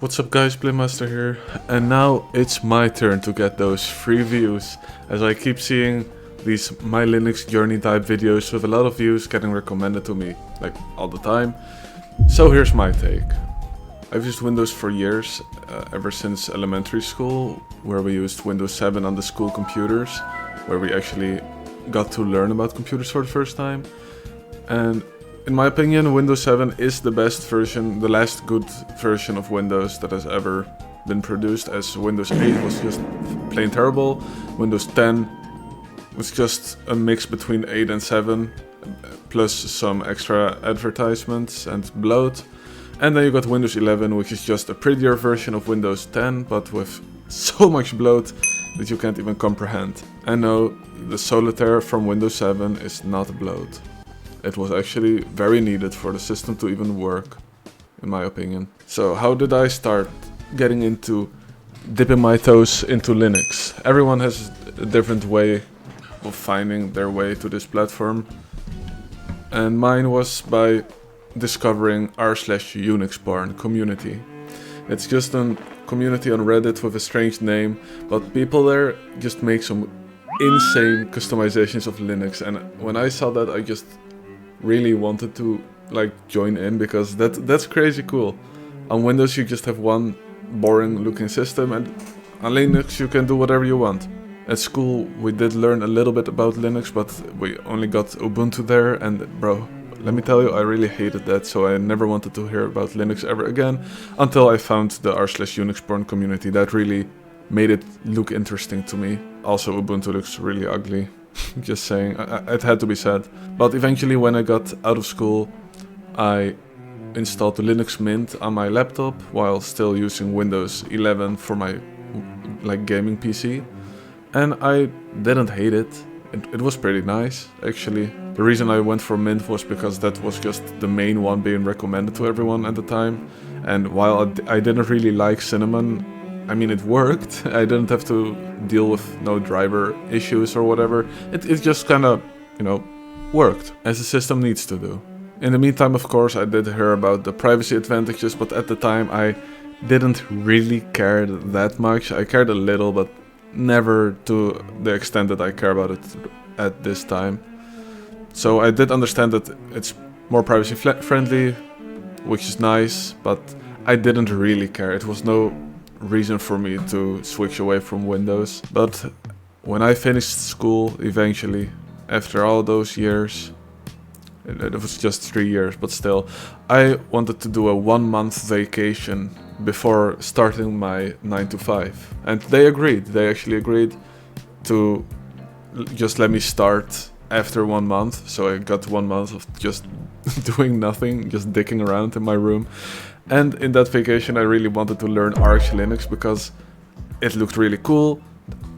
What's up guys, BlinMaster here, and now it's my turn to get those free views, as I keep seeing these My Linux Journey type videos with a lot of views getting recommended to me, like all the time. So here's my take. I've used Windows for years, ever since elementary school, where we used Windows 7 on the school computers, where we actually got to learn about computers for the first time. And in my opinion, Windows 7 is the best version, the last good version of Windows that has ever been produced, as Windows 8 was just plain terrible. Windows 10 was just a mix between 8 and 7, plus some extra advertisements and bloat. And then you got Windows 11, which is just a prettier version of Windows 10, but with so much bloat that you can't even comprehend. And no, the Solitaire from Windows 7 is not bloat. It was actually very needed for the system to even work, in my opinion. So how did I start getting into dipping my toes into Linux? Everyone has a different way of finding their way to this platform. And mine was by discovering r/Unix porn community. It's just a community on Reddit with a strange name, but people there just make some insane customizations of Linux. And when I saw that, I just really wanted to join in, because that's crazy cool. On Windows you just have one boring looking system, and on Linux you can do whatever you want. At school we did learn a little bit about Linux, but we only got Ubuntu there, and bro, let me tell you, I really hated that, so I never wanted to hear about Linux ever again, until I found the r/Unix porn community. That really made it look interesting to me. Also, Ubuntu looks really ugly. Just saying, it had to be said. But eventually, when I got out of school, I installed the Linux Mint on my laptop while still using Windows 11 for my gaming PC, and I didn't hate it. It was pretty nice, actually. The reason I went for Mint was because that was just the main one being recommended to everyone at the time. And while I didn't really like Cinnamon, I mean, it worked. I didn't have to deal with no driver issues or whatever. It just kind of, worked, as the system needs to do. In the meantime, of course, I did hear about the privacy advantages, but at the time I didn't really care that much. I cared a little, but never to the extent that I care about it at this time. So I did understand that it's more privacy friendly, which is nice, but I didn't really care. It was no reason for me to switch away from Windows. But when I finished school eventually, after all those years, it was just 3 years, but still, I wanted to do a 1-month vacation before starting my 9 to 5. And they agreed. They actually agreed to just let me start after 1 month. So I got 1 month of just doing nothing, just dicking around in my room. And in that vacation I really wanted to learn r/Linux because it looked really cool.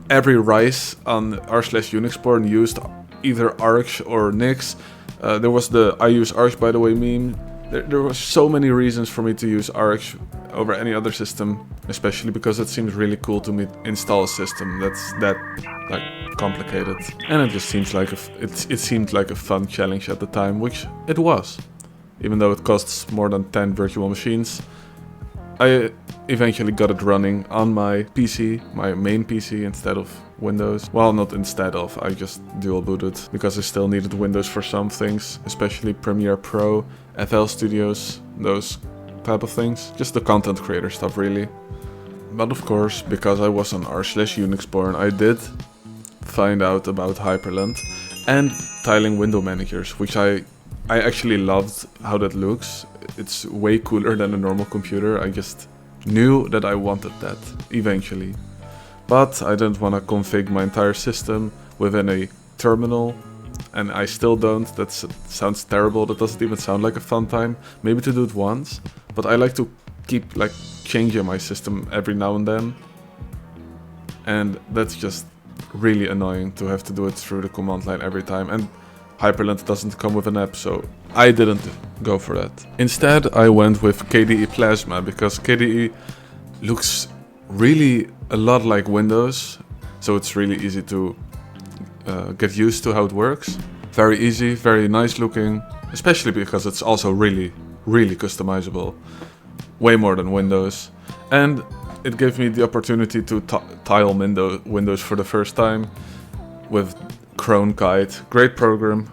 Every RICE on r/Unix porn used either Arch or Nix. There was the I use Arch by the way meme. There were so many reasons for me to use Arch over any other system, especially because it seems really cool to me install a system that's that complicated. And it just seems like it seemed like a fun challenge at the time, which it was. Even though it costs more than 10 virtual machines, I eventually got it running on my PC, my main PC, instead of Windows. Well, not instead of, I just dual booted, because I still needed Windows for some things, especially Premiere Pro, FL Studios, those type of things. Just the content creator stuff, really. But of course, because I was on r/Unix porn, I did find out about Hyperland and tiling window managers, which I actually loved how that looks. It's way cooler than a normal computer. I just knew that I wanted that eventually. But I didn't want to config my entire system within a terminal, and I still don't. That sounds terrible. That doesn't even sound like a fun time. Maybe to do it once, but I like to keep changing my system every now and then. And that's just really annoying to have to do it through the command line every time. And Hyperland doesn't come with an app, so I didn't go for that. Instead, I went with KDE Plasma, because KDE looks really a lot like Windows, so it's really easy to get used to how it works. Very easy, very nice looking, especially because it's also really customizable. way more than Windows. And it gave me the opportunity to tile windows for the first time with Kite. Great program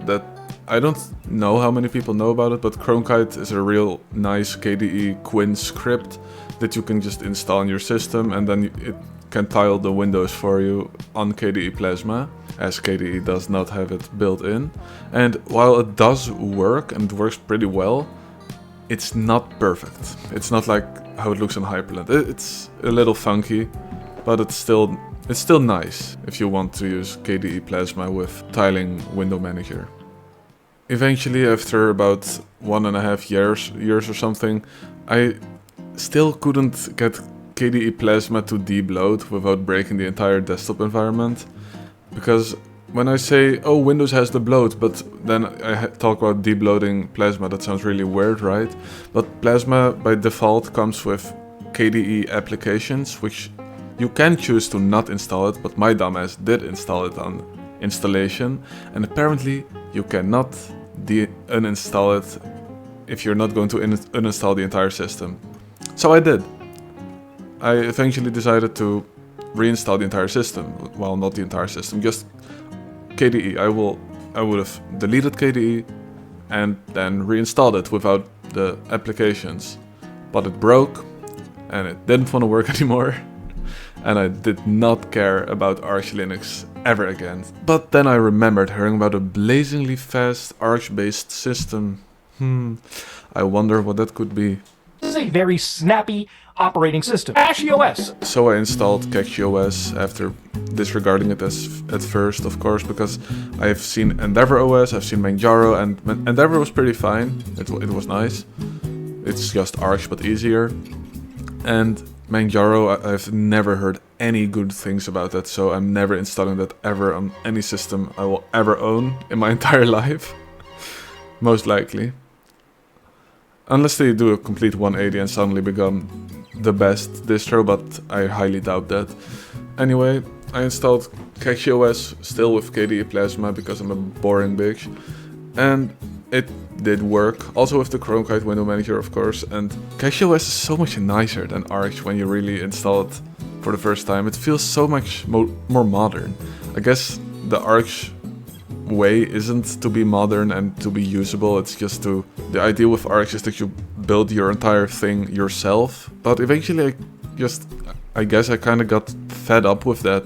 that I don't know how many people know about it, but Kite is a real nice KDE Quinn script that you can just install on your system, and then it can tile the windows for you on KDE Plasma, as KDE does not have it built in. And while it does work, and it works pretty well, it's not perfect. It's not like how it looks in Hyperland. It's a little funky, but it's still nice if you want to use KDE Plasma with tiling window manager. Eventually, after about 1.5 years or something, I still couldn't get KDE Plasma to debloat without breaking the entire desktop environment. Because when I say, oh, Windows has the bloat, but then I talk about debloating Plasma, that sounds really weird, right? But Plasma by default comes with KDE applications, which you can choose to not install it, but my dumbass did install it on installation, and apparently you cannot uninstall it if you're not going to uninstall the entire system. So I did. I eventually decided to reinstall the entire system. Well, not the entire system, just KDE. I would have deleted KDE and then reinstalled it without the applications. But it broke and it didn't want to work anymore. And I did not care about Arch Linux ever again. But then I remembered hearing about a blazingly fast Arch-based system. I wonder what that could be. This is a very snappy operating system. CachyOS. So I installed CachyOS after disregarding it at first, of course, because I've seen EndeavourOS, I've seen Manjaro, and Endeavour was pretty fine. It was nice. It's just Arch but easier. And Manjaro, I've never heard any good things about that, so I'm never installing that ever on any system I will ever own in my entire life. Most likely. Unless they do a complete 180 and suddenly become the best distro, but I highly doubt that. Anyway, I installed CachyOS still with KDE Plasma because I'm a boring bitch. And it did work, also with the Kite window manager, of course. And CachyOS is so much nicer than Arch when you really install it for the first time. It feels so much more modern. I guess the Arch way isn't to be modern and to be usable, it's just to... The idea with Arch is that you build your entire thing yourself, but eventually I guess I kinda got fed up with that,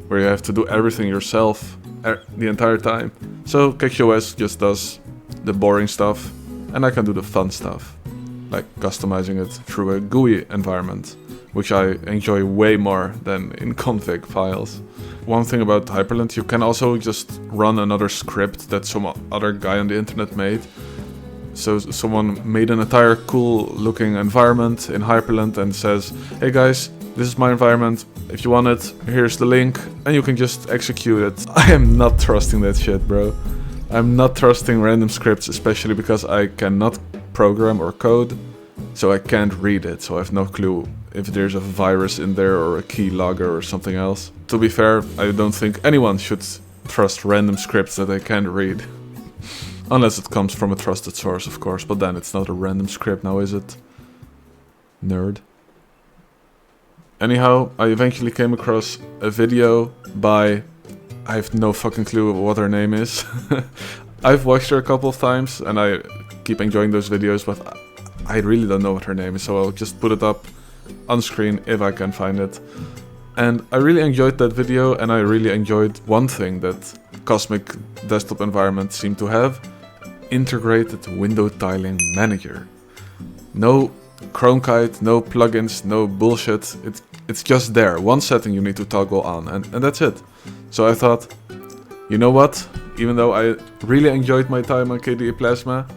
where you have to do everything yourself the entire time. So CachyOS just does the boring stuff, and I can do the fun stuff, like customizing it through a GUI environment, which I enjoy way more than in config files. One thing about Hyperland, you can also just run another script that some other guy on the internet made. So someone made an entire cool looking environment in Hyperland and says, hey guys, this is my environment, if you want it, here's the link, and you can just execute it. I am not trusting that shit, bro. I'm not trusting random scripts, especially because I cannot program or code, so I can't read it, so I have no clue if there's a virus in there or a keylogger or something else. To be fair, I don't think anyone should trust random scripts that they can't read. Unless it comes from a trusted source, of course, but then it's not a random script now, is it? Nerd. Anyhow, I eventually came across a video by... I have no fucking clue what her name is. I've watched her a couple of times and I keep enjoying those videos, but I really don't know what her name is, so I'll just put it up on screen if I can find it. And I really enjoyed that video, and I really enjoyed one thing that Cosmic desktop environment seemed to have: integrated window tiling manager. No Kite, no plugins, no bullshit. It's just there. One setting you need to toggle on, and that's it. So I thought, you know what? Even though I really enjoyed my time on KDE Plasma,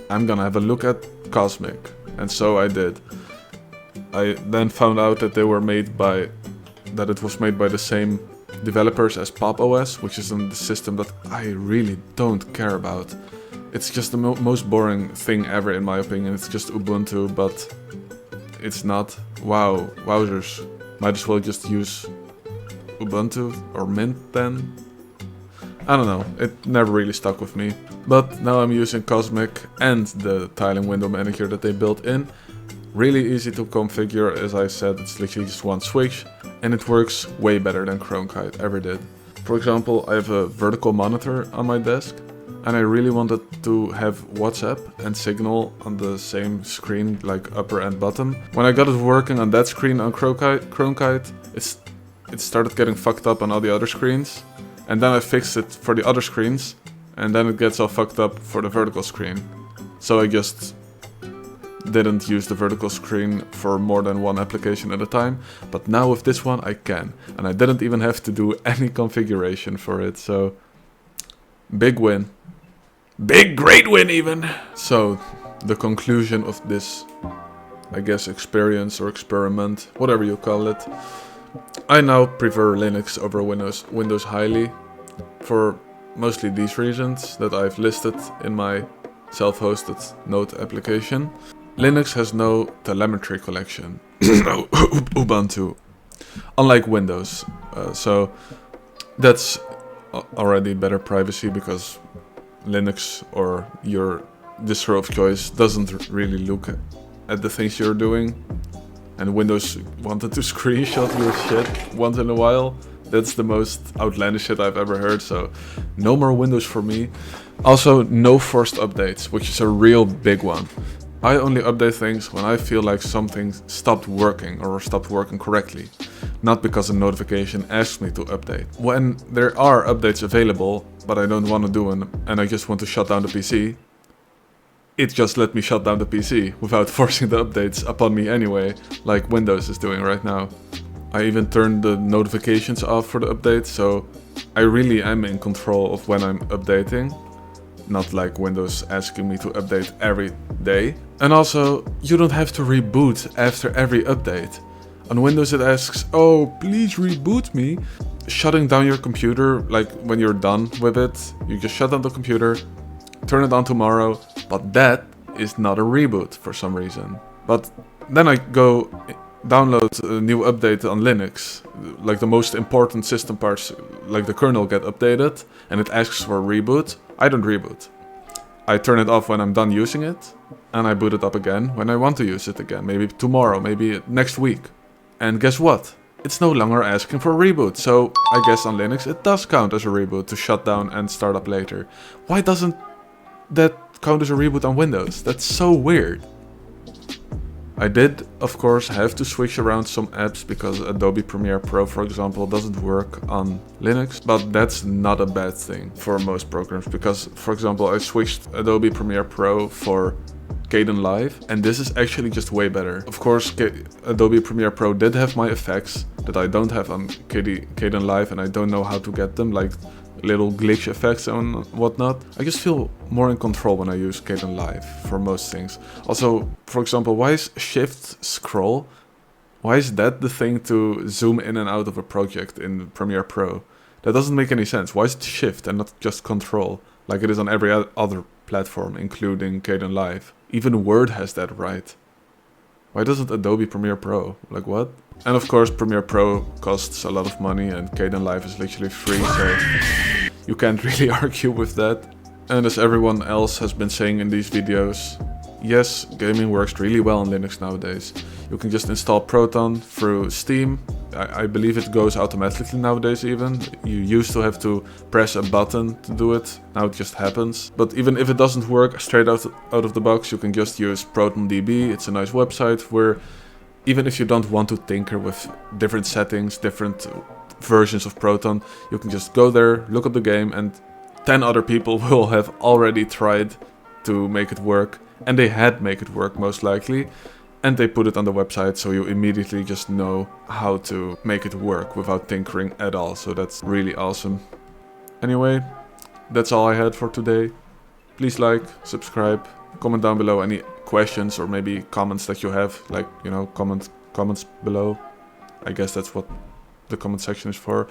I'm gonna have a look at Cosmic. And so I did. I then found out that it was made by the same developers as Pop! OS, which is a system that I really don't care about. It's just the most boring thing ever, in my opinion. It's just Ubuntu, but it's not. Wow, wowzers. Might as well just use Ubuntu or Mint then. I don't know, it never really stuck with me. But now I'm using Cosmic and the tiling window manager that they built in. Really easy to configure, as I said, it's literally just one switch, and it works way better than Chromekite ever did. For example, I have a vertical monitor on my desk, and I really wanted to have WhatsApp and Signal on the same screen, like upper and bottom. When I got it working on that screen on Chromekite, it started getting fucked up on all the other screens, and then I fixed it for the other screens, and then it gets all fucked up for the vertical screen. So I just didn't use the vertical screen for more than one application at a time, but now with this one I can, and I didn't even have to do any configuration for it, so big win. Big, great win even! So, the conclusion of this, I guess, experience or experiment, whatever you call it, I now prefer Linux over Windows highly, for mostly these reasons that I've listed in my self-hosted Note application. Linux has no telemetry collection, Ubuntu, unlike Windows, so that's already better privacy because Linux or your distro of choice doesn't really look at the things you're doing, and Windows wanted to screenshot your shit once in a while. That's the most outlandish shit I've ever heard, so no more Windows for me. Also, no forced updates, which is a real big one. I only update things when I feel like something stopped working or stopped working correctly, not because a notification asks me to update. When there are updates available, but I don't want to do them and I just want to shut down the PC, it just let me shut down the PC without forcing the updates upon me anyway, like Windows is doing right now. I even turned the notifications off for the updates, so I really am in control of when I'm updating. Not like Windows asking me to update every day. And also, you don't have to reboot after every update. On Windows it asks, oh, please reboot me. Shutting down your computer, like when you're done with it, you just shut down the computer, turn it on tomorrow, but that is not a reboot for some reason. But then I go download a new update on Linux, like the most important system parts, like the kernel, get updated, and it asks for a reboot. I don't reboot. I turn it off when I'm done using it, and I boot it up again when I want to use it again, maybe tomorrow, maybe next week. And guess what? It's no longer asking for a reboot, so I guess on Linux it does count as a reboot to shut down and start up later. Why doesn't that count as a reboot on Windows? That's so weird. I did, of course, have to switch around some apps because Adobe Premiere Pro, for example, doesn't work on Linux, but that's not a bad thing for most programs because, for example, I switched Adobe Premiere Pro for Kdenlive, and this is actually just way better. Of course, Adobe Premiere Pro did have my effects that I don't have on Kdenlive, and I don't know how to get them, like little glitch effects and whatnot. I just feel more in control when I use Kdenlive for most things. Also, for example, why is Shift Scroll? Why is that the thing to zoom in and out of a project in Premiere Pro? That doesn't make any sense. Why is it Shift and not just Control, like it is on every other platform, including Kdenlive? Even Word has that right. Why doesn't Adobe Premiere Pro? Like what? And of course Premiere Pro costs a lot of money and Kdenlive is literally free, so you can't really argue with that. And as everyone else has been saying in these videos, yes, gaming works really well on Linux nowadays. You can just install Proton through Steam. I believe it goes automatically nowadays even. You used to have to press a button to do it, now it just happens. But even if it doesn't work straight out of the box, you can just use ProtonDB. It's a nice website where even if you don't want to tinker with different settings, different versions of Proton, you can just go there, look up the game, and 10 other people will have already tried to make it work. And they had make it work most likely. And they put it on the website, so you immediately just know how to make it work without tinkering at all. So that's really awesome. Anyway, that's all I had for today. Please like, subscribe, comment down below any questions or maybe comments that you have. Like, you know, comments below. I guess that's what the comment section is for.